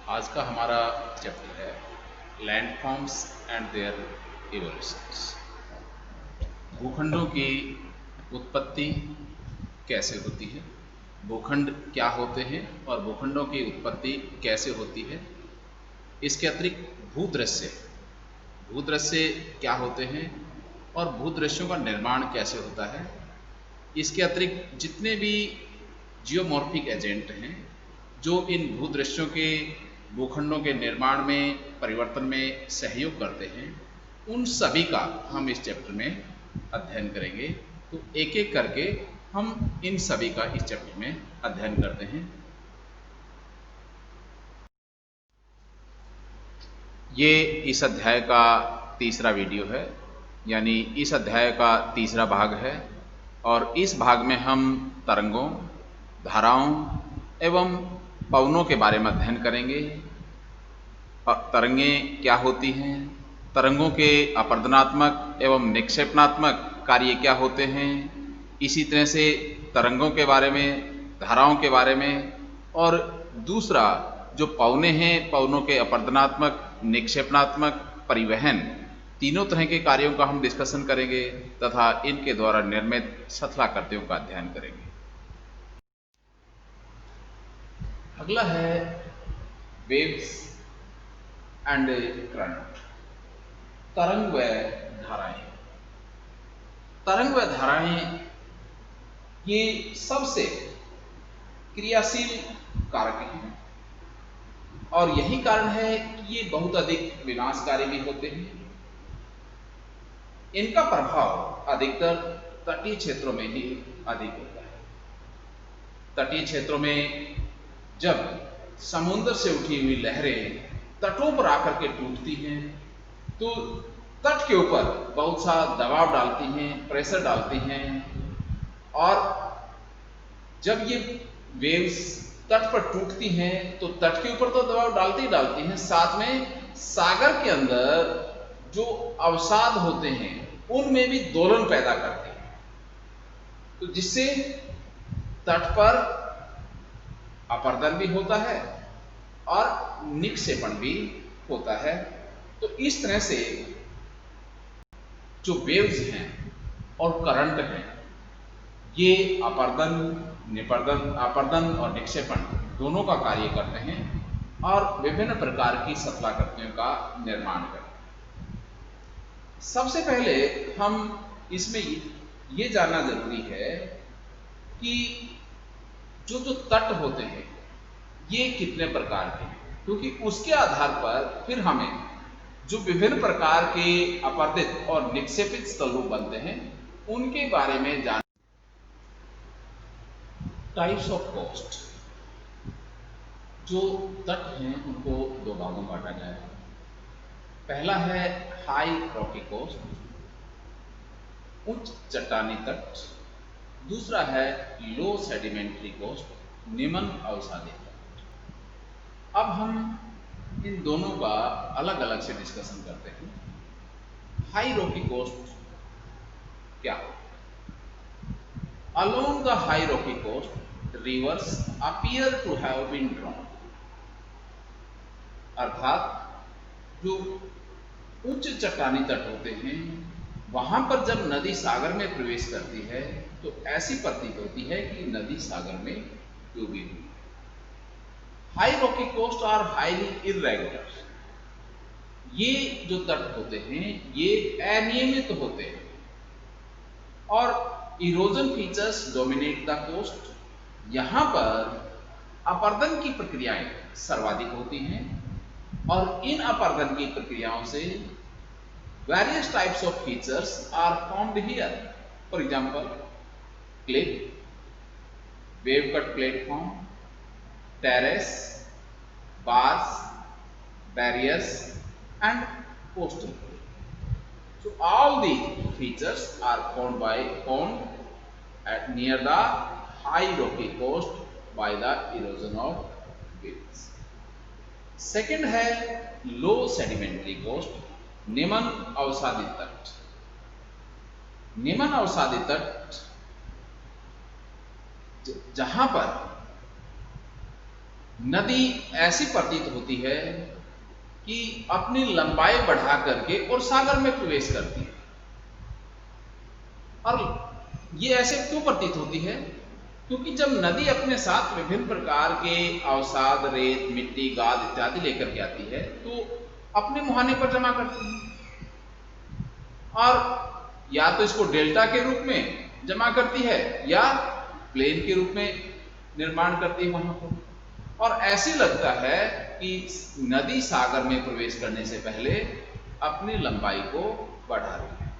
आज का हमारा चैप्टर है लैंडफॉर्म्स एंड देयर इवोल्यूशंस। भूखंडों की उत्पत्ति कैसे होती है, भूखंड क्या होते हैं और भूखंडों की उत्पत्ति कैसे होती है। इसके अतिरिक्त भूदृश्य भूदृश्य क्या होते हैं और भूदृश्यों का निर्माण कैसे होता है। इसके अतिरिक्त जितने भी जियोमॉर्फिक एजेंट हैं जो इन भूदृश्यों के भूखंडों के निर्माण में परिवर्तन में सहयोग करते हैं, उन सभी का हम इस चैप्टर में अध्ययन करेंगे। तो एक एक करके हम इन सभी का इस चैप्टर में अध्ययन करते हैं। ये इस अध्याय का तीसरा वीडियो है, यानी इस अध्याय का तीसरा भाग है और इस भाग में हम तरंगों, धाराओं एवं पवनों के बारे में अध्ययन करेंगे। तरंगें क्या होती हैं, तरंगों के अपर्दनात्मक एवं निक्षेपणात्मक कार्य क्या होते हैं, इसी तरह से तरंगों के बारे में, धाराओं के बारे में, और दूसरा जो पवने हैं, पवनों के अपर्दनात्मक, निक्षेपणात्मक, परिवहन, तीनों तरह के कार्यों का हम डिस्कशन करेंगे तथा इनके द्वारा निर्मित शथलाकृतियों का अध्ययन करेंगे। अगला है वेव्स एंड करंट, तरंग व धाराएं। तरंग व धाराएं ये सबसे क्रियाशील कारक हैं और यही कारण है कि ये बहुत अधिक विनाशकारी भी होते हैं। इनका प्रभाव अधिकतर तटीय क्षेत्रों में ही अधिक होता है। तटीय क्षेत्रों में जब समुद्र से उठी हुई लहरें तटों पर आकर के टूटती हैं तो तट के ऊपर बहुत सा दबाव डालती हैं, प्रेशर डालती हैं, और जब ये वेव्स तट पर टूटती हैं तो तट के ऊपर तो दबाव डालती ही डालती हैं, साथ में सागर के अंदर जो अवसाद होते हैं उनमें भी दोलन पैदा करते हैं, तो जिससे तट पर अपर्दन भी होता है और निक्षेपण भी होता है। तो इस तरह से जो वेव्स हैं और करंट हैं ये अपर्दन, अपर्दन और निक्षेपण दोनों का कार्य करते हैं और विभिन्न प्रकार की शथलाकृतियों का निर्माण करते हैं। सबसे पहले हम इसमें ये जानना जरूरी है कि जो तट होते हैं ये कितने प्रकार के हैं, क्योंकि उसके आधार पर फिर हमें जो विभिन्न प्रकार के अपर्दित और निक्षेपित स्थलों बनते हैं उनके बारे में जान। टाइप्स ऑफ कोस्ट, जो तट हैं उनको दो भागों में बांटा गया है। पहला है हाई रॉकी कोस्ट, उच्च चट्टानी तट। दूसरा है लो सेडिमेंट्री कोस्ट, निम्न अवसादी तट। अब हम इन दोनों का अलग अलग से डिस्कशन करते हैं। हाई रॉकी कोस्ट क्या होता है? Along the high rocky coast rivers appear to have been drawn, अर्थात जो उच्च चट्टानी तट होते हैं वहां पर जब नदी सागर में प्रवेश करती है तो ऐसी प्रतीत होती है कि नदी सागर में डूबी हुई है। High rocky coast are highly irregular, ये जो तट होते हैं ये अनियमित होते हैं और erosion features dominate the coast. यहां पर अपर्दन की प्रक्रियाएं सर्वाधिक होती हैं और इन अपर्दन की प्रक्रियाओं से various types of features are formed here. For example, cliff, wave cut platform, terrace, bars, barriers and coastal. So all these features are found at near the high rocky coast by the erosion of waves. Second है लो sedimentary coast, निम्न अवसादी तट। निम्न अवसादी तट जहां पर नदी ऐसी प्रतीत होती है कि अपनी लंबाई बढ़ा करके और सागर में प्रवेश करती है। और ये ऐसे क्यों प्रतीत होती है? क्योंकि जब नदी अपने साथ विभिन्न प्रकार के अवसाद, रेत, मिट्टी, गाद इत्यादि लेकर के आती है तो अपने मुहाने पर जमा करती है। और या तो इसको डेल्टा के रूप में जमा करती है या प्लेन के रूप में निर्माण करती है वहां पर। और ऐसे लगता है कि नदी सागर में प्रवेश करने से पहले अपनी लंबाई को बढ़ा रही है।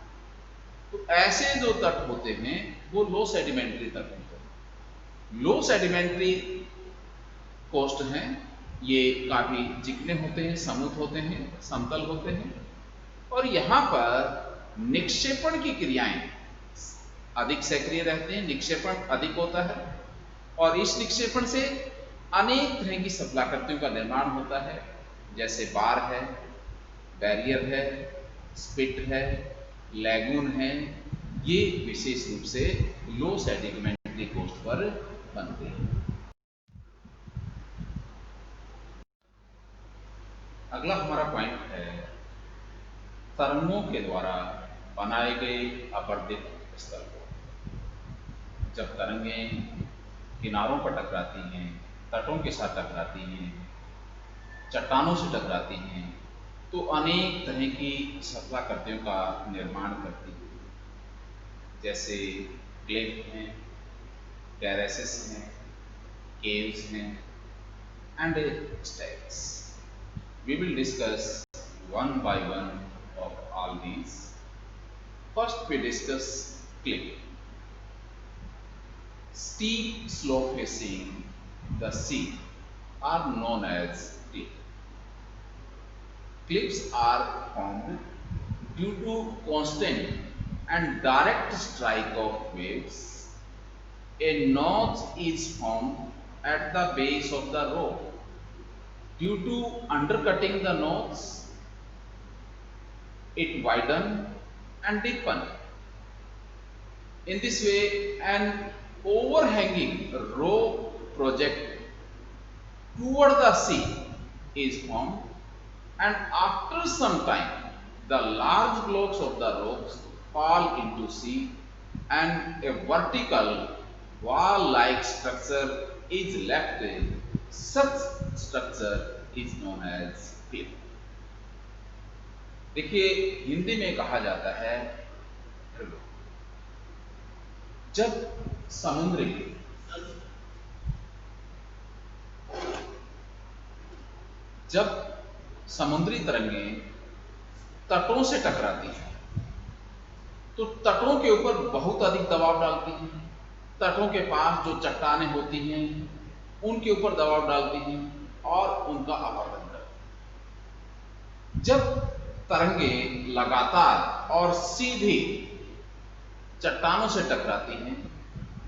तो ऐसे जो तट होते हैं वो लो सेडिमेंट्री तट होते हैं। लो सेडिमेंट्री कोस्ट हैं, ये काफी चिकने होते हैं, स्मूथ होते हैं, समतल होते हैं। और यहाँ पर निक्षेपण की क्रियाएं अधिक सक्रिय रहते हैं, निक्षेपण अधिक होता है। और इस निक्षेपण से अनेक तरह की सफलाकृतियों का निर्माण होता है, जैसे बार है, बैरियर है, स्पिट है, लैगून है। ये विशेष रूप से लो सेडिमेंट्री कोस्ट पर बनते हैं। अगला हमारा पॉइंट है तरंगों के द्वारा बनाए गए अपर्दित स्थल। जब तरंगें किनारों पर टकराती हैं, तटों के साथ टकराती हैं, चट्टानों से टकराती हैं, तो अनेक तरह की सफलाकृतियों का निर्माण करती है, जैसे क्लिफ हैं, टेरेसेस हैं, केव्स हैं and stacks. We will discuss one by one of all these. First, we discuss cliff. Steep slope facing the sea are known as cliff. Cliffs are formed due to constant and direct strike of waves. A notch is formed at the base of the rock. Due to undercutting the notch, it widen and deepen. In this way, an overhanging rock project toward the sea is formed, and after some time, the large blocks of the rocks fall into sea, and a vertical wall-like structure is left. Such structure is known as cliff. देखिए, हिंदी में कहा जाता है जब समुद्री तरंगें तटों से टकराती हैं तो तटों के ऊपर बहुत अधिक दबाव डालती हैं। तटों के पास जो चट्टानें होती हैं उनके ऊपर दबाव डालती हैं और उनका आवर्धन करती हैं। जब तरंगें लगातार और सीधी चट्टानों से टकराती हैं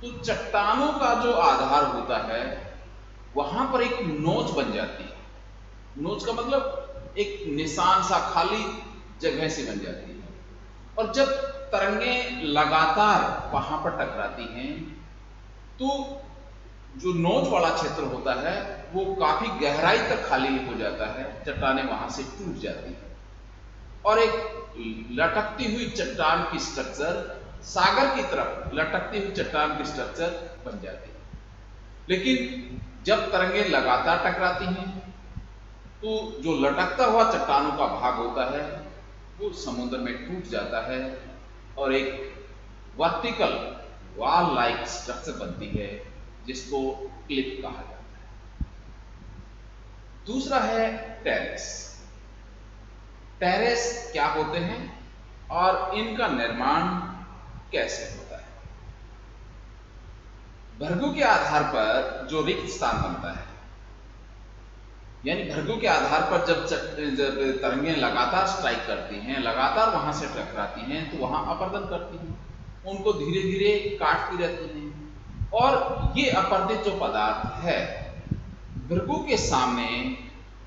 तो चट्टानों का जो आधार होता है वहां पर एक नोच बन जाती है। नोच का मतलब एक निशान सा खाली जगह से बन जाती है। और जब तरंगें लगातार वहां पर टकराती हैं तो जो नोच वाला क्षेत्र होता है वो काफी गहराई तक खाली हो जाता है, चट्टानें वहां से टूट जाती हैं और एक लटकती हुई चट्टान की स्ट्रक्चर, सागर की तरफ लटकती हुई चट्टान की स्ट्रक्चर बन जाती है। लेकिन जब तरंगें लगातार टकराती हैं तो जो लटकता हुआ चट्टानों का भाग होता है वो समुद्र में टूट जाता है और एक वर्टिकल वॉल लाइक स्ट्रक्चर बनती है जिसको क्लिफ कहा जाता है। दूसरा है टेरेस। टेरेस क्या होते हैं और इनका निर्माण कैसे होता है? भृगु के आधार पर जो रिक्त स्थान बनता है, यानी भृगु के आधार पर जब तरंगें लगातार स्ट्राइक करती हैं, लगातार वहां से टकराती हैं तो वहां अपर्दन करती हैं, उनको धीरे धीरे काटती रहती हैं और ये अपर्दित जो पदार्थ है भृगु के सामने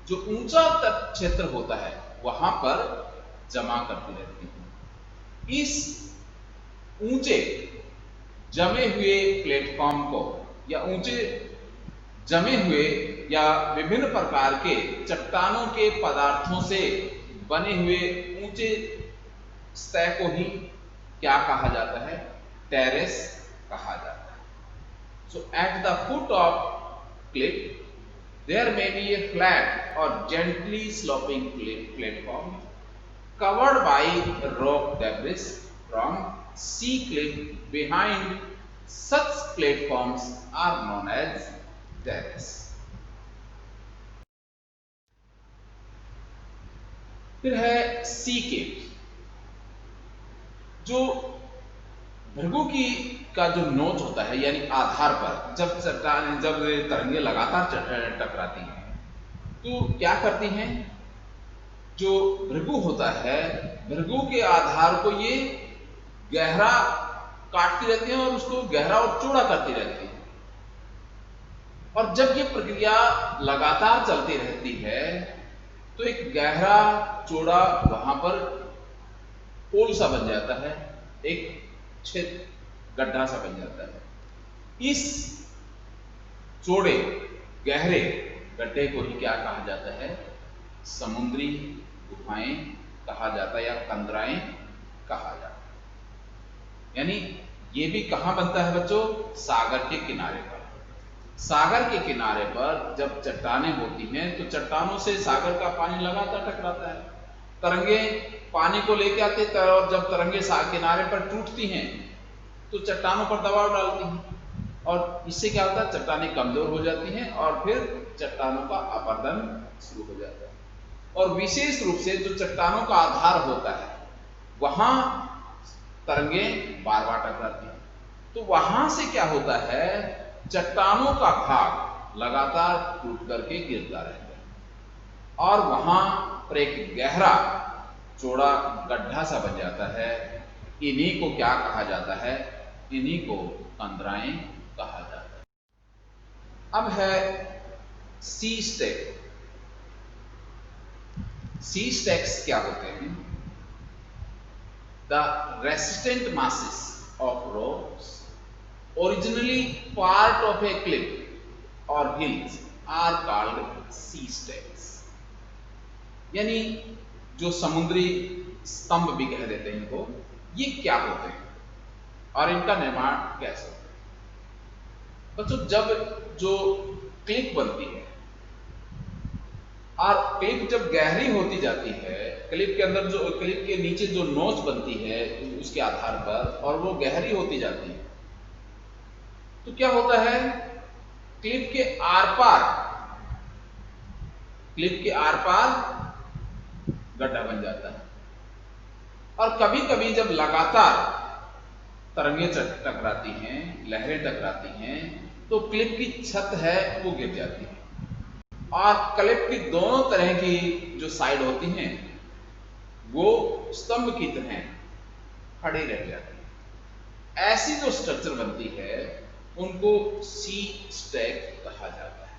जो ऊंचा तट क्षेत्र होता है वहां पर जमा करती रहती है। इस ऊंचे जमे हुए प्लेटफॉर्म को या ऊंचे जमे हुए या विभिन्न प्रकार के चट्टानों के पदार्थों से बने हुए ऊंचे सतह को ही क्या कहा जाता है? टेरेस कहा जाता है। So at the foot of cliff, there may be a flat or gently sloping platform covered by rock debris from sea cliff behind. Such platforms are known as terrace. फिर है सी केव, जो भृगु की का जो नोच होता है, यानी आधार पर जब तरंगे लगातार टकराती हैं तो क्या करती हैं? जो भृगु होता है, भृगु के आधार को ये गहरा काटती रहती हैं और उसको गहरा और चौड़ा करती रहती हैं। और जब ये प्रक्रिया लगातार चलती रहती है तो एक गहरा चौड़ा वहां पर पोल सा बन जाता है, एक छेद गड्ढा सा बन जाता है। इस चौड़े गहरे गड्ढे को ही क्या कहा जाता है? समुद्री गुफाएं कहा जाता है या कंदराएं कहा जाता है। यानी ये भी कहां बनता है बच्चों? सागर के किनारे पर। सागर के किनारे पर जब चट्टानें होती हैं तो चट्टानों से सागर का पानी लगातार टकराता है, तरंगे पानी को लेके आते हैं और जब तरंगे किनारे पर टूटती हैं तो चट्टानों पर दबाव डालती हैं और इससे क्या होता है? चट्टानें कमजोर हो जाती हैं और फिर चट्टानों का अपरदन शुरू हो जाता है। और विशेष रूप से जो चट्टानों का आधार होता है वहां तरंगे बार बार टकराती हैं, तो वहां से क्या होता है? चट्टानों का भाग लगातार टूट करके गिरता रहता है और वहां पर एक गहरा चौड़ा गड्ढा सा बन जाता है। इन्हीं को क्या कहा जाता है? इन्हीं को कंदराएं कहा जाता है। अब है सी स्टेक। सी स्टेक्स क्या होते हैं? The resistant masses of rocks originally part of a cliff or hills are called sea stacks। यानी जो समुद्री स्तंभ भी कह देते हैं इनको, ये क्या होते हैं और इनका निर्माण कैसे होता है? बच्चों, जब जो क्लिफ बनती है और क्लिफ जब गहरी होती जाती है, क्लिफ के अंदर जो क्लिफ के नीचे जो नोच बनती है उसके आधार पर और वो गहरी होती जाती है, तो क्या होता है? क्लिफ के आर पार गड्ढा बन जाता है और कभी कभी जब लगातार तरंगे टकराती हैं, लहरें टकराती हैं, तो क्लिफ की छत है वो गिर जाती है और क्लिफ की दोनों तरह की जो साइड होती हैं वो स्तंभ की तरह खड़ी रह जाती है। ऐसी जो स्ट्रक्चर बनती है उनको सी स्टैक कहा जाता है।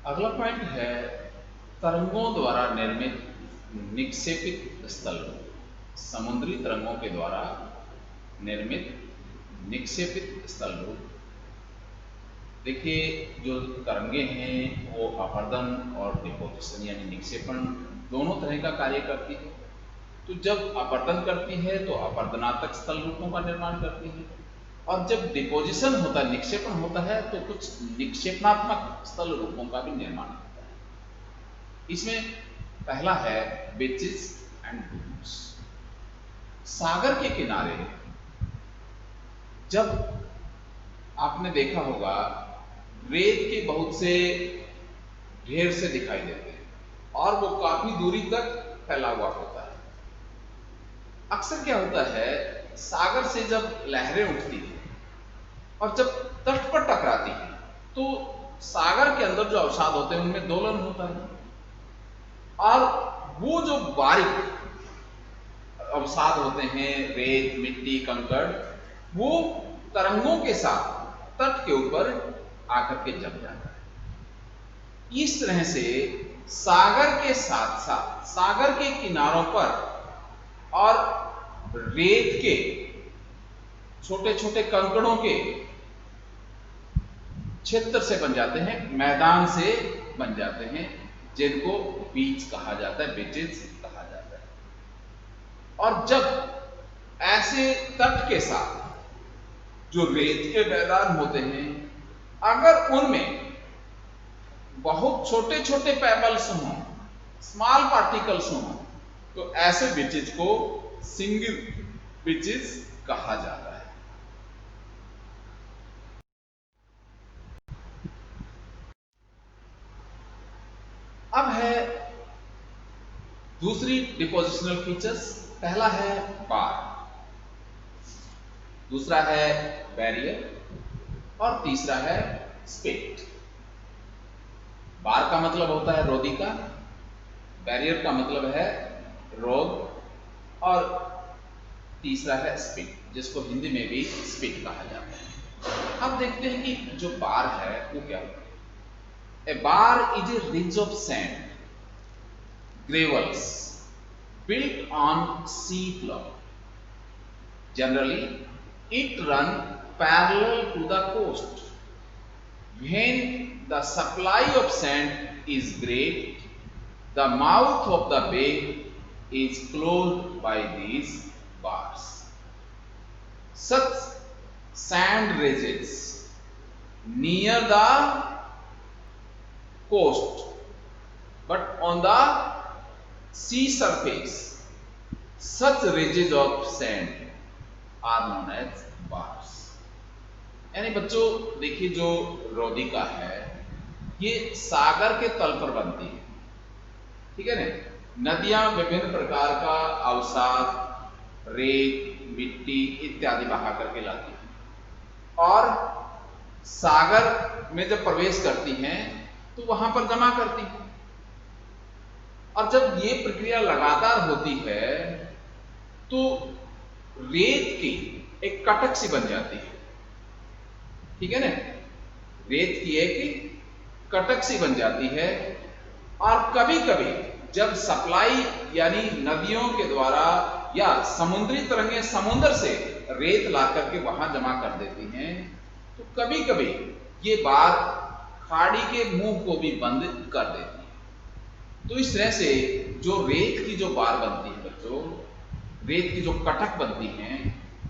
अगला पॉइंट है तरंगों द्वारा निर्मित निक्षेपित स्थल। समुद्री तरंगों के द्वारा निर्मित निक्षेपित स्थल रूप। देखिए, जो तरंगे हैं वो अपरदन और डिपोजिशन यानी निक्षेपण दोनों तरह का कार्य करती है। तो जब अपरदन करती है तो अपरदनात्मक स्थल रूपों का निर्माण करती है और जब डिपोजिशन होता है, निक्षेपण होता है, तो कुछ निक्षेपणात्मक स्थल रूपों का भी निर्माण होता है। इसमें पहला है बीचेस एंड डून्स। सागर के किनारे जब आपने देखा होगा रेत के बहुत से ढेर से दिखाई देते हैं और वो काफी दूरी तक फैला हुआ होता है। अक्सर क्या होता है, सागर से जब लहरें उठती हैं और जब तट पर टकराती हैं तो सागर के अंदर जो अवसाद होते हैं उनमें दोलन होता है और वो जो बारीक अवसाद होते हैं, रेत, मिट्टी, कंकड़, वो तरंगों के साथ तट के ऊपर आकर के जम जाता है। इस तरह से सागर के साथ साथ सागर के किनारों पर और रेत के छोटे छोटे कंकड़ों के क्षेत्र से बन जाते हैं, मैदान से बन जाते हैं, जिनको बीच कहा जाता है, बीचेस कहा जाता है। और जब ऐसे तट के साथ जो रेत के मैदान होते हैं, अगर उनमें बहुत छोटे छोटे पेबल्स हों, स्मॉल पार्टिकल्स हों, तो ऐसे बीचेस को सिंगल बीचेस कहा जाता है। अब है दूसरी डिपोजिशनल फीचर्स। पहला है बार, दूसरा है बैरियर और तीसरा है स्पिट। बार का मतलब होता है रोधिका, बैरियर का मतलब है रोध और तीसरा है स्पिट, जिसको हिंदी में भी स्पिट कहा जाता है। अब देखते हैं कि जो बार है वो क्या होता है। A bar is a ridge of sand, gravels built on sea floor. Generally, it runs parallel to the coast. When the supply of sand is great, the mouth of the bay is closed by these bars. Such sand ridges near the coast, but on the sea surface, such ridges of sand are known as bars. यानी बच्चों देखिए, जो रोधिका है ये सागर के तल पर बनती है, ठीक है ना। नदियां विभिन्न प्रकार का अवसाद, रेत, मिट्टी इत्यादि बहा करके लाती है और सागर में जब प्रवेश करती हैं तो वहां पर जमा करती हैं। और जब ये प्रक्रिया लगातार होती है तो रेत की एक कटक सी बन जाती है, ठीक है ना। रेत की एक कटक सी बन जाती है और कभी कभी जब सप्लाई यानी नदियों के द्वारा या समुद्री तरंगें समुद्र से रेत ला करके वहां जमा कर देती हैं, तो कभी कभी ये बार खाड़ी के मुंह को भी बंद कर देती है। तो इस तरह से जो रेत की जो बार बनती है बच्चों, रेत की जो कटक बनती हैं,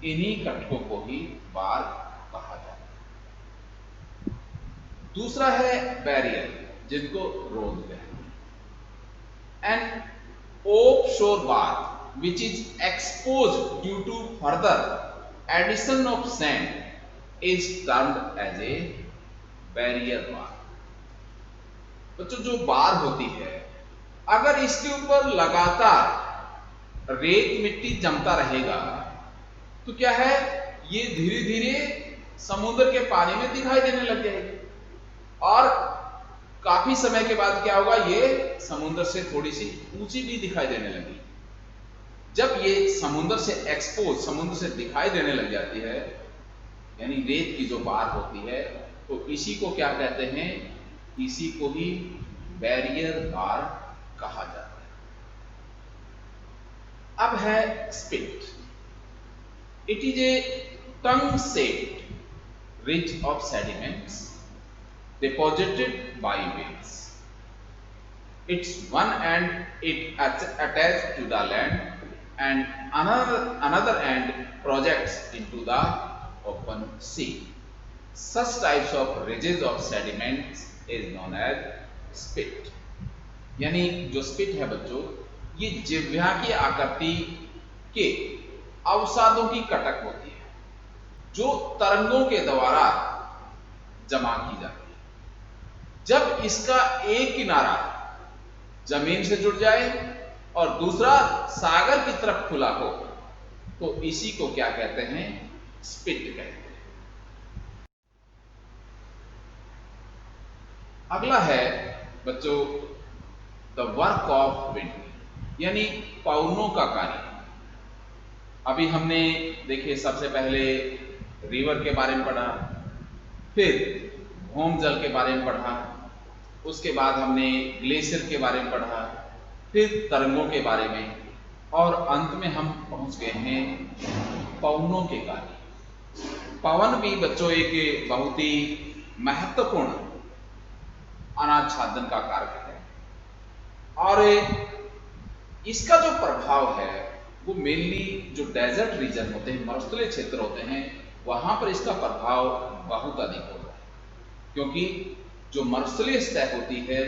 इन्हीं कटकों को ही बार कहा जाता है। दूसरा है बैरियर, जिनको रोध कहते हैं। An offshore bar which is exposed due to further addition of sand is termed as a barrier bar. बच्चों जो बार होती है, अगर इसके ऊपर लगातार रेत मिट्टी जमता रहेगा तो क्या है, ये धीरे धीरे समुद्र के पानी में दिखाई देने लग जाएगी और काफी समय के बाद क्या होगा, ये समुद्र से थोड़ी सी ऊंची भी दिखाई देने लगी। जब ये समुद्र से एक्सपोज, समुद्र से दिखाई देने लग जाती है, यानी रेत की जो बार होती है, तो इसी को क्या कहते हैं, इसी को ही बैरियर बार कहा जाता है। अब है spit. It is a tongue shaped ridge of sediments deposited by waves. Its one end it attached to the land and another end projects into the open sea. Such types of ridges of sediments is known as spit. यानी जो spit है बच्चों, ये जिह्वा की आकृति के अवसादों की कटक होती है जो तरंगों के द्वारा जमा की जाती है। जब इसका एक किनारा जमीन से जुड़ जाए और दूसरा सागर की तरफ खुला हो, तो इसी को क्या कहते हैं, स्पिट कहते हैं। अगला है बच्चों द वर्क ऑफ विंड, यानी पवनों का कार्य। अभी हमने देखिए सबसे पहले रिवर के बारे में पढ़ा, फिर भौम जल के बारे में पढ़ा, उसके बाद हमने ग्लेशियर के बारे में पढ़ा, फिर तरंगों के बारे में, और अंत में हम पहुंच गए हैं पवनों के कार्य। पवन भी बच्चों एक बहुत ही महत्वपूर्ण अनाच्छादन का कारक है। और इसका जो प्रभाव है वो मेनली जो डेजर्ट रीजन होते हैं, मरुस्थलीय क्षेत्र होते हैं, वहां पर इसका प्रभाव बहुत अधिक होता है, क्योंकि जो मरुस्थलीय सतह होती है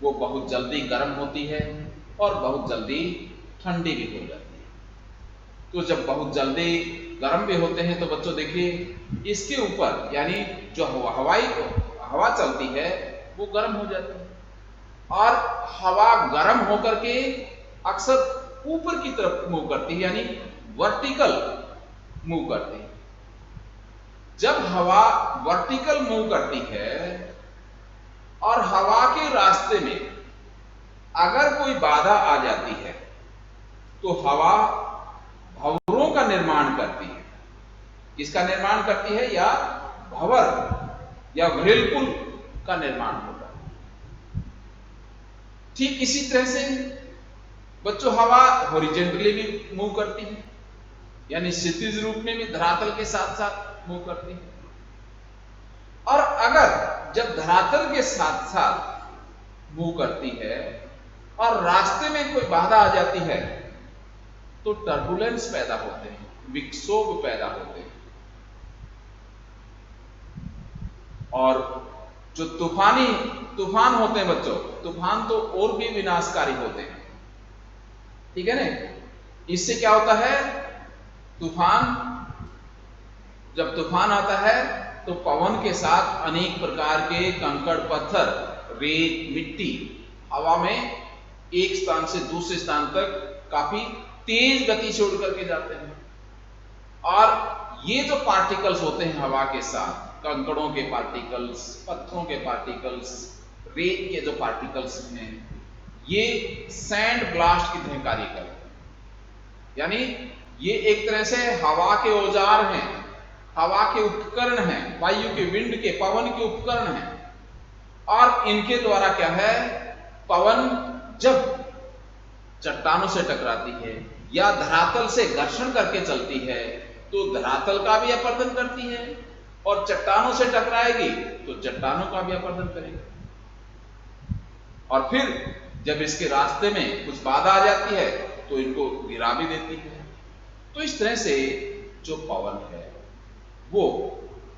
वो बहुत जल्दी गर्म होती है और बहुत जल्दी ठंडी भी हो जाती है। तो जब बहुत जल्दी गर्म भी होते हैं तो बच्चों देखिए इसके ऊपर यानी जो हवा चलती है वो गर्म हो जाती है, और हवा गर्म होकर के अक्सर ऊपर की तरफ मूव करती है, यानी वर्टिकल मूव करती है। जब हवा वर्टिकल मूव करती है और हवा के रास्ते में अगर कोई बाधा आ जाती है तो हवा भंवरों का निर्माण करती है। किसका निर्माण करती है? या भंवर या व्हिर्लपूल का निर्माण होता है। ठीक इसी तरह से बच्चों हवा हॉरिजॉन्टली भी मूव करती है, यानी क्षैतिज रूप में भी धरातल के साथ साथ मूव करती है। और अगर जब धरातल के साथ साथ मूव करती है और रास्ते में कोई बाधा आ जाती है तो टर्बुलेंस पैदा होते हैं, विक्षोभ पैदा होते हैं। और जो तूफान होते हैं बच्चों, तूफान तो और भी विनाशकारी होते हैं, ठीक है ना। इससे क्या होता है, जब तूफान आता है तो पवन के साथ अनेक प्रकार के कंकड़ पत्थर, रेत, मिट्टी हवा में एक स्थान से दूसरे स्थान तक काफी तेज गति से उड़ करके जाते हैं। और ये जो पार्टिकल्स होते हैं हवा के साथ, कंकड़ों के पार्टिकल्स, पत्थरों के पार्टिकल्स, रेत के जो पार्टिकल्स हैं, ये सैंड ब्लास्ट की तरह कार्य करते हैं। यानी ये एक तरह से हवा के औजार हैं, हवा के उपकरण हैं, वायु के, विंड के, पवन के उपकरण हैं। और इनके द्वारा क्या है, पवन जब चट्टानों से टकराती है या धरातल से घर्षण करके चलती है तो धरातल का भी अपरदन करती है, और चट्टानों से टकराएगी तो चट्टानों का भी अपरदन करेगी। और फिर जब इसके रास्ते में कुछ बाधा आ जाती है तो इनको गिरा भी देती है। तो इस तरह से जो पवन है वो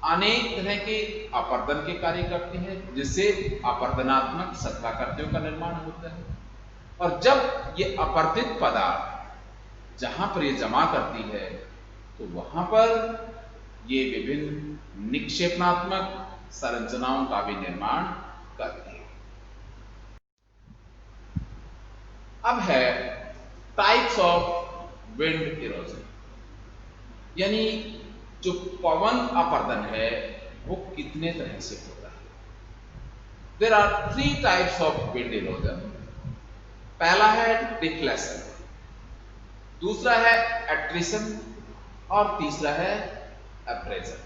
अनेक तरह के अपरदन के कार्य करती है, जिससे अपरदनात्मक सत्ताकृतियों का निर्माण होता है। और जब ये अपरदित पदार्थ जहां पर ये जमा करती है तो वहां पर ये विभिन्न निक्षेपणात्मक संरचनाओं का भी निर्माण करती है। अब है टाइप्स ऑफ विंड इरोजन, यानी जो पवन अपरदन है वो कितने तरह से होता है। There are 3 types of wind erosion. पहला है डिफ्लेशन, दूसरा है एट्रिशन और तीसरा है एब्रेजन।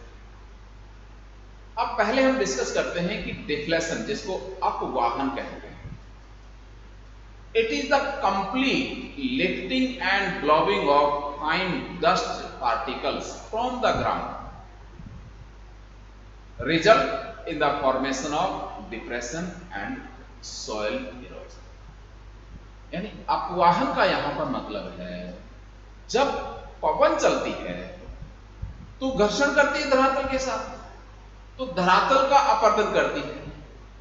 अब पहले हम डिस्कस करते हैं कि डिफ्लेशन, जिसको अपवाहन कहते हैं, it is the complete lifting and blowing of fine dust particles from the ground result in the formation of depression and soil erosion. यानी अपवाहन का यहां पर मतलब है जब पवन चलती है तो घर्षण करती है धरातल के साथ, तो धरातल का अपरदन करती है,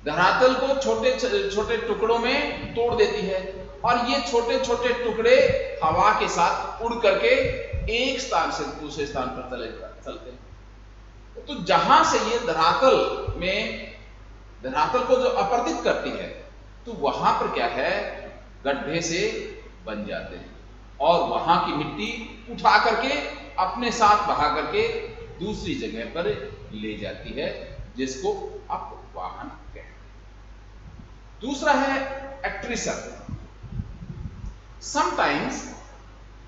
धरातल को छोटे छोटे टुकड़ों में तोड़ देती है, और ये छोटे छोटे टुकड़े हवा के साथ उड़ करके एक स्थान से दूसरे स्थान पर चलते हैं। तो जहां से ये धरातल को जो अपरदित करती है तो वहां पर क्या है, गड्ढे से बन जाते हैं और वहां की मिट्टी उठा करके अपने साथ बहा करके दूसरी जगह पर ले जाती है, जिसको अपवाहन कहते हैं। दूसरा है attrition. Sometimes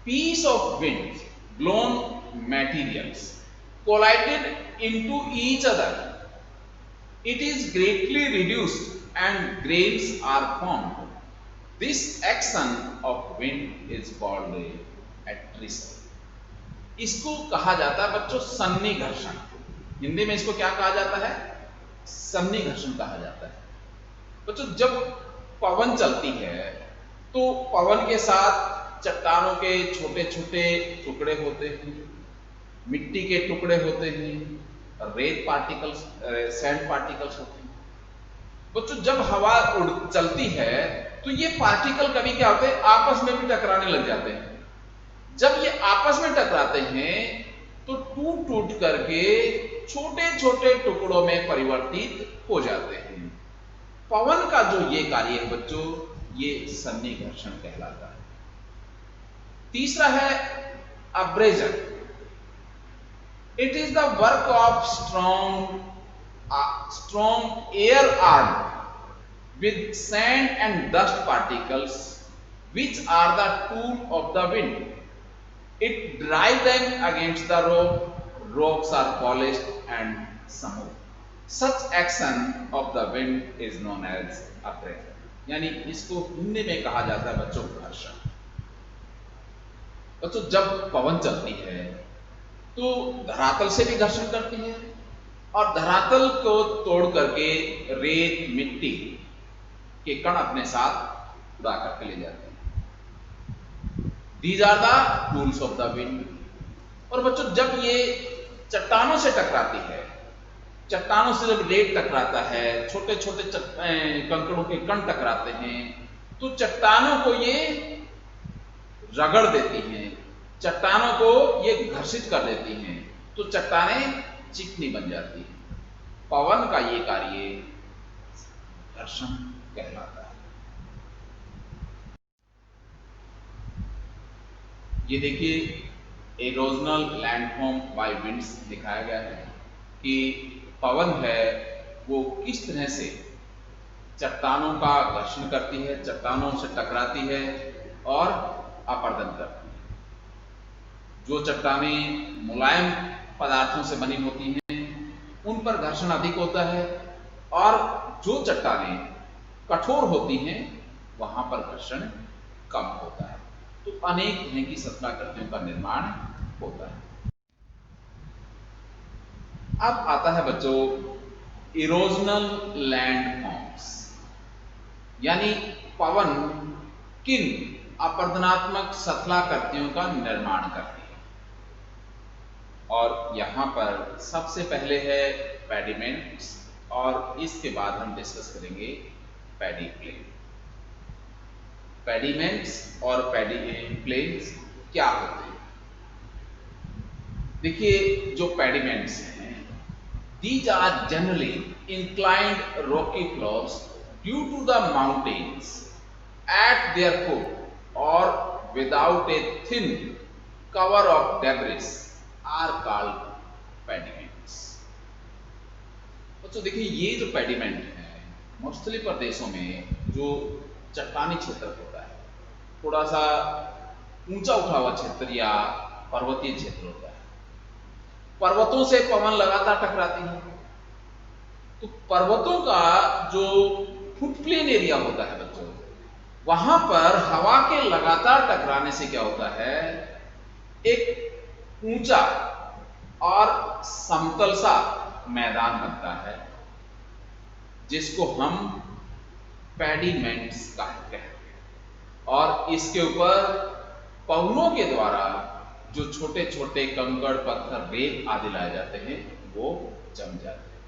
piece of wind blown materials collided into each other, it is greatly reduced and grains are formed. This action of wind is called attrition. इसको कहा जाता है बच्चों सन्नी घर्षण। हिंदी में इसको क्या कहा जाता है, सन्नी घर्षण कहा जाता है। बच्चों जब पवन चलती है तो पवन के साथ चट्टानों के छोटे छोटे टुकड़े होते हैं, मिट्टी के टुकड़े होते हैं, रेत पार्टिकल्स, सैंड पार्टिकल्स होते हैं। बच्चों जब हवा उड़ चलती है तो ये पार्टिकल कभी क्या होते हैं, आपस में भी टकराने लग जाते हैं। जब ये आपस में टकराते हैं तो टूट टूट करके छोटे छोटे टुकड़ों में परिवर्तित हो जाते हैं। पवन का जो ये कार्य है बच्चों, ये सन्नी घर्षण कहलाता है। तीसरा है abrasion. It is the work of strong air arm with sand and dust particles which are the tool of the wind. It drive them against the rope. Ropes are polished and smooth. Such action of the wind is known as abrasion. यानी इसको हिंदी में कहा जाता है बच्चों घर्षण। बच्चों जब पवन चलती है तो धरातल से भी घर्षण करती है और धरातल को तोड़ करके रेत मिट्टी के कण अपने साथ उड़ा करके ले जाते हैं। These are the tools of the wind. और बच्चों जब ये चट्टानों से टकराती है, चट्टानों से जब रेत टकराता है, छोटे छोटे कंकड़ों के कण टकराते हैं तो चट्टानों को ये रगड़ देती हैं, चट्टानों को ये घर्षित कर देती हैं, तो चट्टानें चिकनी बन जाती हैं। पवन का ये कार्य घर्षण कहलाता है। ये देखिए एरोजनल लैंडफॉर्म बाय विंड्स दिखाया गया है कि पवन है वो किस तरह से चट्टानों का घर्षण करती है, चट्टानों से टकराती है और अपर्दन करती है। जो चट्टानें मुलायम पदार्थों से बनी होती हैं उन पर घर्षण अधिक होता है और जो चट्टानें कठोर होती हैं वहां पर घर्षण कम होता है। तो अनेक तरह की सतलाकृतियों का निर्माण होता है। अब आता है बच्चों इरोजनल लैंडफॉर्म्स, यानी पवन किन अपर्दनात्मक सतलाकृतियों का निर्माण करती है। और यहां पर सबसे पहले है पेडिमेंट्स और इसके बाद हम डिस्कस करेंगे पैडी प्लेन। पेडिमेंट्स और पैडी प्लेन्स क्या होते हैं? देखिए जो पेडिमेंट्स हैं, these are generally inclined rocky floors due to the mountains at their foot और without a thin cover of debris are called pediments. तो देखिए ये जो पेडिमेंट है मोस्टली प्रदेशों में जो चट्टानी क्षेत्र होता है, थोड़ा सा ऊंचा उठा हुआ क्षेत्र या पर्वतीय क्षेत्र होता है, पर्वतों से पवन लगातार टकराती है। तो पर्वतों का जो फुटप्लेन एरिया होता है बच्चों, वहां पर हवा के लगातार टकराने से क्या होता है, एक ऊंचा और समतल सा मैदान बनता है जिसको हम पेडिमेंट्स कहते हैं। और इसके ऊपर पवनों के द्वारा जो छोटे छोटे कंकड़ पत्थर रेत आदि लाए जाते हैं वो जम जाते हैं।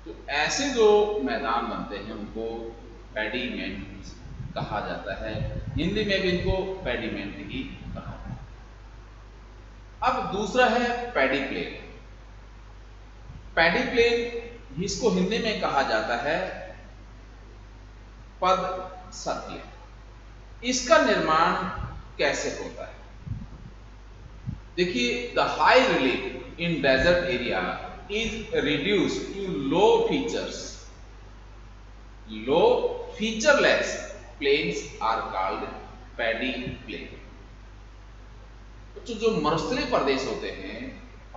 तो ऐसे जो मैदान बनते हैं उनको पेडिमेंट्स कहा जाता है। हिंदी में भी इनको पेडिमेंट ही कहा जाता है। अब दूसरा है पैडी प्लेन। पैडी प्लेन इसको हिंदी में कहा जाता है पद सतल। इसका निर्माण कैसे होता है? देखिए the high relief in desert area is reduced to low featureless plains are called pediplain. तो जो मरुस्थलीय प्रदेश होते हैं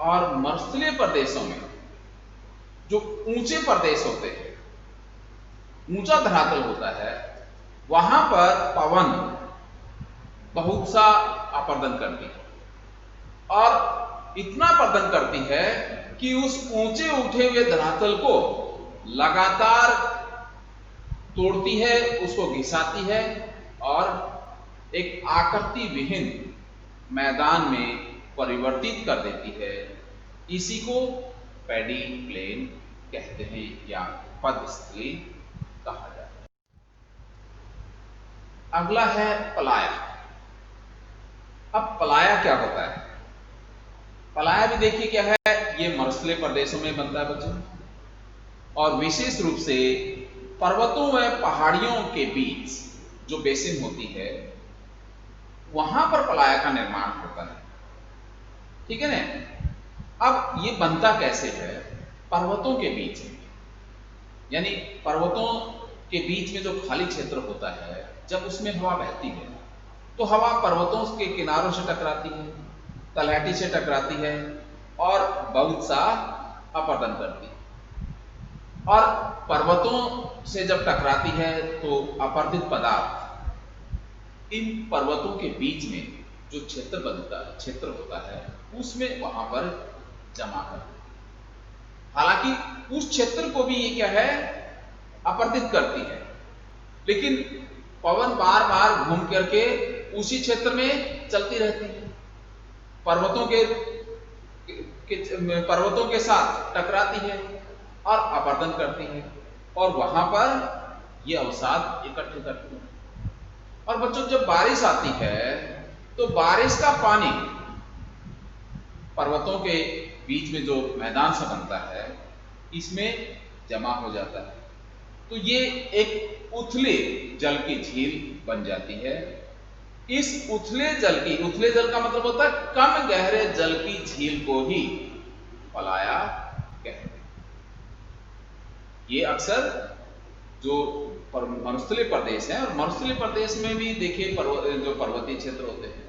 और मरुस्थलीय प्रदेशों में जो ऊंचे प्रदेश होते हैं, ऊंचा धरातल होता है, वहां पर पवन बहुत सा अपर्दन करती है और इतना अपर्दन करती है कि उस ऊंचे उठे हुए धरातल को लगातार तोड़ती है, उसको घिसाती है और एक आकृति विहीन मैदान में परिवर्तित कर देती है। इसी को पैडी प्लेन कहते हैं या पदस्थली कहा जाता है। अगला है पलाया। अब पलाया क्या होता है? पलाया भी देखिए क्या है, ये मरुस्थलीय प्रदेशों में बनता है बच्चों, और विशेष रूप से पर्वतों व पहाड़ियों के बीच जो बेसिन होती है वहां पर पलाया का निर्माण होता है। ठीक है ना। अब ये बनता कैसे है? पर्वतों के बीच में, यानी पर्वतों के बीच में जो खाली क्षेत्र होता है, जब उसमें हवा बहती है तो हवा पर्वतों के किनारों से टकराती है, तलहटी से टकराती है और बहुत सा अपरदन करती है। और पर्वतों से जब टकराती है तो अपरदित पदार्थ इन पर्वतों के बीच में जो क्षेत्र होता है उसमें वहां पर जमा करती है। हालांकि उस क्षेत्र को भी ये क्या है, अपरदित करती है, लेकिन पवन बार बार घूम करके उसी क्षेत्र में चलती रहती है, पर्वतों के साथ टकराती है और अपरदन करती है और वहां पर ये अवसाद इकट्ठे करती है। और बच्चों जब बारिश आती है तो बारिश का पानी पर्वतों के बीच में जो मैदान सा बनता है इसमें जमा हो जाता है, तो ये एक उथले जल की झील बन जाती है। इस उथले जल का मतलब होता है कम गहरे जल की झील को ही पलाया कहते हैं। ये अक्सर जो मरुस्थलीय प्रदेश है, और मरुस्थलीय प्रदेश में भी देखिए जो पर्वतीय क्षेत्र होते हैं,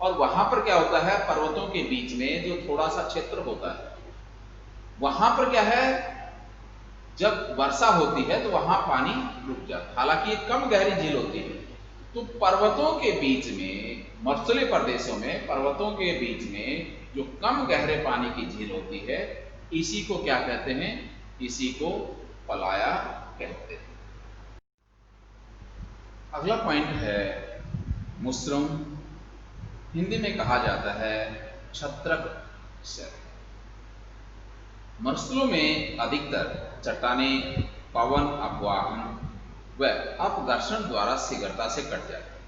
और वहां पर क्या होता है, पर्वतों के बीच में जो थोड़ा सा क्षेत्र होता है वहां पर क्या है, जब वर्षा होती है तो वहां पानी रुक जाता है। हालांकि ये कम गहरी झील होती है, तो पर्वतों के बीच में, मरुस्थलीय प्रदेशों में पर्वतों के बीच में जो कम गहरे पानी की झील होती है इसी को क्या कहते हैं, इसी को पलाया कहते हैं। अगला पॉइंट है मुस्रम, हिंदी में कहा जाता है छत्रक शैल। मरुस्थलों में अधिकतर चट्टाने पवन अपवाहन व अपघर्षण द्वारा शीघ्रता से कट जाती है,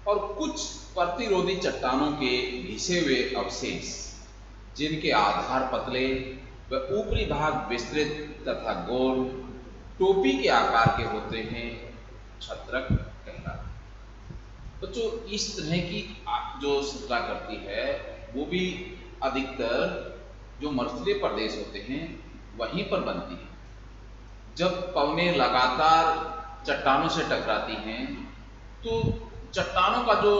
और कुछ प्रतिरोधी चट्टानों के घिसे हुए अवशेष जिनके आधार पतले व ऊपरी भाग विस्तृत तथा गोल टोपी के आकार के होते हैं, छत्रक कहलाते हैं। बच्चों इस तरह की जो सतह करती है वो भी अधिकतर जो मरुस्थलीय प्रदेश होते हैं वहीं पर बनती है। जब पवनें लगातार चट्टानों से टकराती हैं तो चट्टानों का जो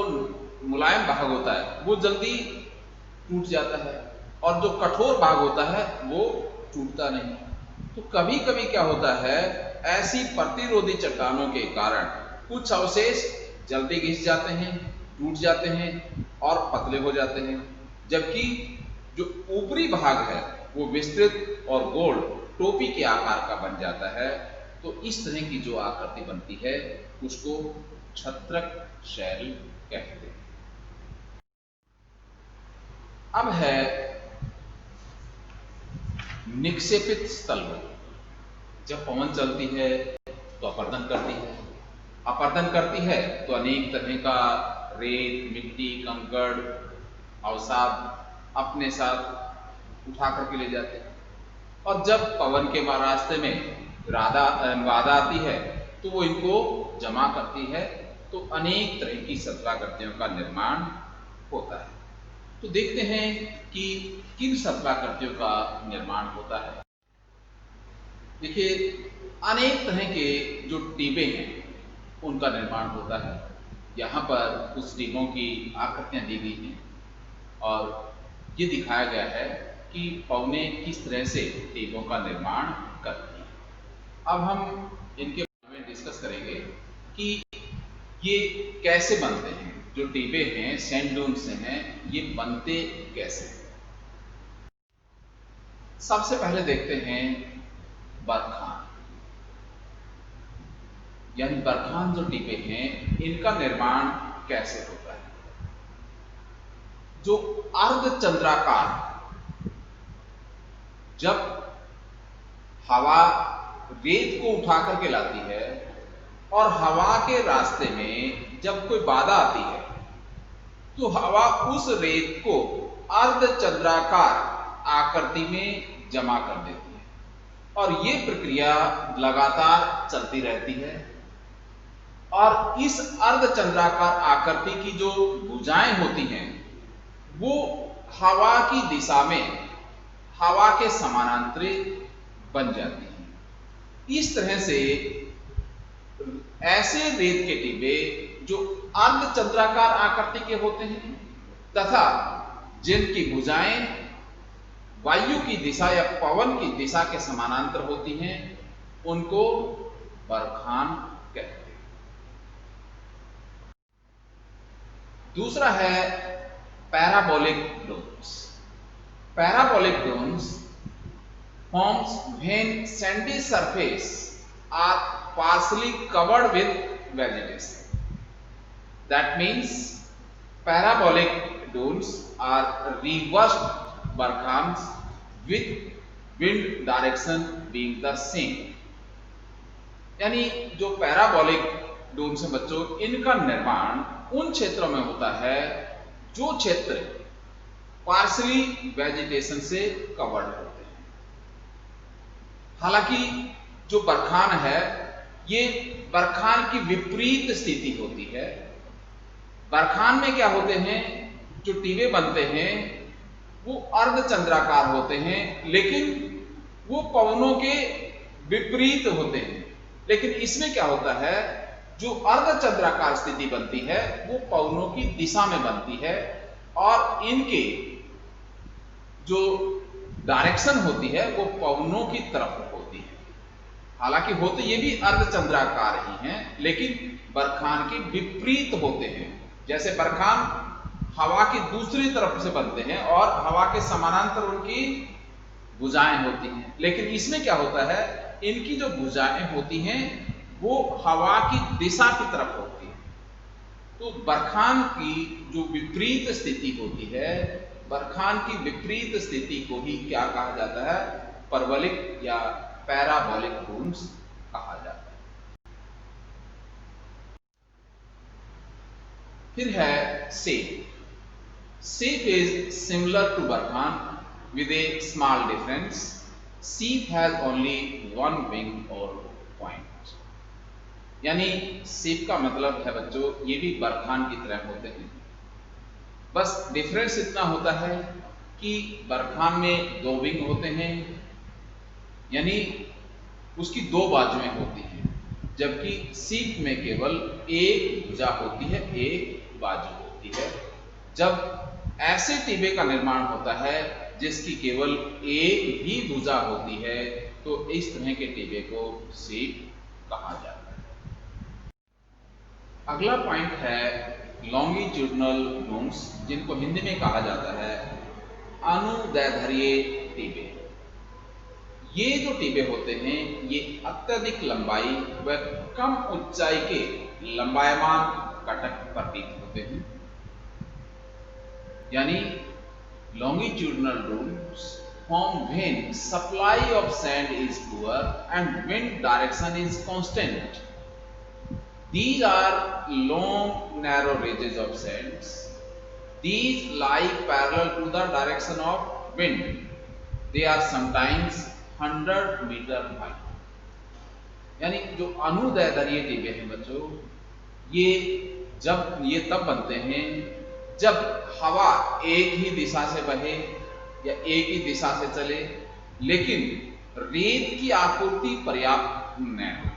मुलायम भाग होता है वो जल्दी टूट जाता है, और जो कठोर भाग होता है वो टूटता नहीं। तो कभी कभी क्या होता है, ऐसी प्रतिरोधी चट्टानों के कारण कुछ अवशेष जल्दी घिस जाते हैं, टूट जाते हैं और पतले हो जाते हैं, जबकि जो ऊपरी भाग है वो विस्तृत और गोल टोपी के आकार का बन जाता है। तो इस तरह की जो आकृति बनती है उसको छत्रक शैल कहते हैं। अब है निक्षेपित स्थल। जब पवन चलती है तो अपरदन करती है, अपरदन करती है तो अनेक तरह का रेत, मिट्टी, कंकड़, अवसाद अपने साथ उठा करके ले जाते हैं, और जब पवन के रास्ते में बाधा आती है तो वो इनको जमा करती है, तो अनेक तरह की सतलाकृतियों का निर्माण होता है। तो देखते हैं कि किन सतलाकृतियों का निर्माण होता है। देखिए अनेक तरह के जो टीबे हैं उनका निर्माण होता है। यहाँ पर कुछ टीबों की आकृतियां दी गई हैं और ये दिखाया गया है कि पवनें किस तरह से टीबों का निर्माण करती हैं। अब हम इनके बारे में डिस्कस करेंगे कि ये कैसे बनते हैं। जो टीबे हैं, सैंड ड्यून्स से हैं, ये बनते कैसे हैं। सबसे पहले देखते हैं बरखान। यानी बरखान जो टिबे हैं इनका निर्माण कैसे होता है? जो अर्धचंद्राकार, जब हवा रेत को उठा करके लाती है और हवा के रास्ते में जब कोई बाधा आती है तो हवा उस रेत को अर्धचंद्राकार आकृति में जमा कर देती है और ये प्रक्रिया लगातार चलती रहती है। और इस अर्धचंद्राकार आकृति की जो भुजाएं होती हैं वो हवा की दिशा में हवा के समानांतरित बन जाती हैं। इस तरह से ऐसे रेत के टिब्बे जो अर्धचंद्राकार आकृति के होते हैं तथा जिनकी भुजाएं वायु की दिशा या पवन की दिशा के समानांतर होती हैं उनको बरखान कहते हैं। दूसरा है parabolic dunes. Parabolic dunes forms when sandy surface are partially covered with vegetation. That means parabolic domes are reversed barkhans with wind direction being the same. यानी जो पैराबोलिक डोम्स हैं बच्चों, इनका निर्माण उन क्षेत्रों में होता है जो क्षेत्र पार्शली वेजिटेशन से कवर्ड होते हैं। हालांकि जो बरखान है ये बरखान की विपरीत स्थिति होती है। बरखान में क्या होते हैं, जो टिबे बनते हैं वो अर्धचंद्राकार होते हैं लेकिन वो पवनों के विपरीत होते हैं। लेकिन इसमें क्या होता है, जो अर्धचंद्राकार स्थिति बनती है वो पवनों की दिशा में बनती है और इनके जो डायरेक्शन होती है वो पवनों की तरफ होती है। हालांकि होते ये भी अर्धचंद्राकार ही हैं लेकिन बरखान के विपरीत होते हैं। जैसे बरखान हवा की दूसरी तरफ से बनते हैं और हवा के समानांतर उनकी भुजाएं होती हैं, लेकिन इसमें क्या होता है, इनकी जो भुजाएं होती हैं वो हवा की दिशा की तरफ होती है। तो बरखान की जो विपरीत स्थिति होती है, बरखान की विपरीत स्थिति को ही क्या कहा जाता है, परवलिक या पैराबोलिक डोम्स कहा जाता है। फिर है seif. Seif is similar to barchan with a small difference. Sheep has only one wing or point. यानी सेप का मतलब है बच्चों ये भी बरखान की तरह होते हैं, बस डिफरेंस इतना होता है कि बरखान में दो विंग होते हैं यानी उसकी दो बाजुएं होती हैं, जबकि सीप में केवल एक भुजा होती है, एक बाजू होती है। जब ऐसे टिबे का निर्माण होता है जिसकी केवल एक ही भुजा होती है तो इस तरह के टिबे को सीप कहा जाता है। अगला पॉइंट है लॉन्गिट्यूडनल डोम्स, जिनको हिंदी में कहा जाता है अनुदैर्ध्य टिबे। ये जो टिबे होते हैं ये अत्यधिक लंबाई व कम ऊंचाई के लंबायमान कटक प्रतीत होते हैं। यानी longitudinal domes form when supply of sand is poor and wind direction is constant. These are long narrow ridges of sands. These lie parallel to the direction of wind. They are sometimes 100 meter high. यानी जो अनुदैर्ध्य टिबे हैं बच्चों, ये तब बनते हैं जब हवा एक ही दिशा से बहे या एक ही दिशा से चले लेकिन रेत की आपूर्ति पर्याप्त न हो।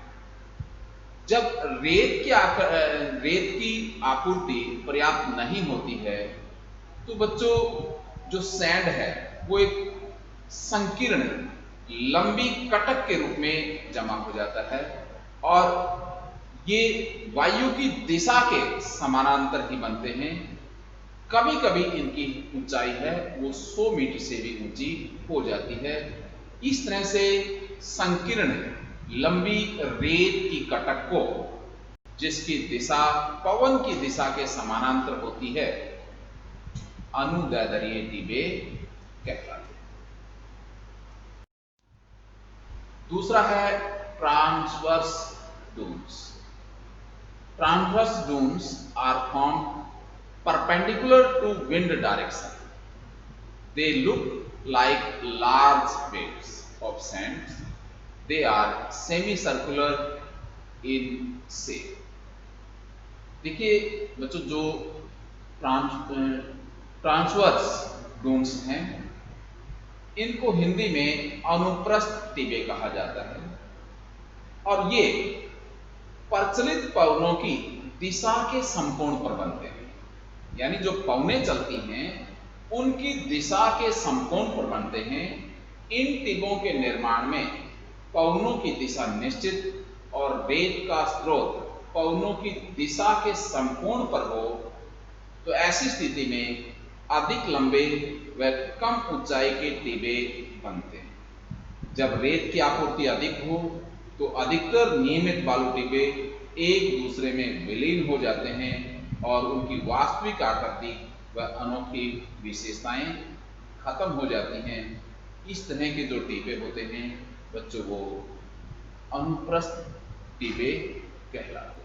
जब रेत की आपूर्ति पर्याप्त नहीं होती है तो बच्चों जो सैंड है वो एक संकीर्ण लंबी कटक के रूप में जमा हो जाता है और ये वायु की दिशा के समानांतर ही बनते हैं। कभी कभी इनकी ऊंचाई है वो 100 मीटर से भी ऊंची हो जाती है। इस तरह से संकीर्ण लंबी रेत की कटक को, जिसकी दिशा पवन की दिशा के समानांतर होती है, अनुदैर्ध्य टिबे कहलाते हैं। दूसरा है transverse dunes. Transverse dunes are formed perpendicular to wind direction. They look like large beds of sand. They are semicircular in shape. देखिए बच्चों, जो ट्रांसवर्स डून्स हैं, इनको हिंदी में अनुप्रस्थ टिबे कहा जाता है, और ये प्रचलित पवनों की दिशा के समकोण पर बनते हैं। यानी जो पवनें चलती हैं उनकी दिशा के समकोण पर बनते हैं। इन टिबों के निर्माण में पवनों की दिशा निश्चित और रेत का स्रोत पवनों की दिशा के समकोण पर हो, तो ऐसी स्थिति में अधिक लंबे व कम ऊंचाई के टिबे बनते हैं। जब रेत की आपूर्ति अधिक हो तो अधिकतर नियमित बालू टिबे एक दूसरे में विलीन हो जाते हैं और उनकी वास्तविक आकृति व अनोखी विशेषताएं खत्म हो जाती हैं। इस तरह के जो टिबे होते हैं बच्चों, वो अनुप्रस्थ टिबे कहलाते हैं।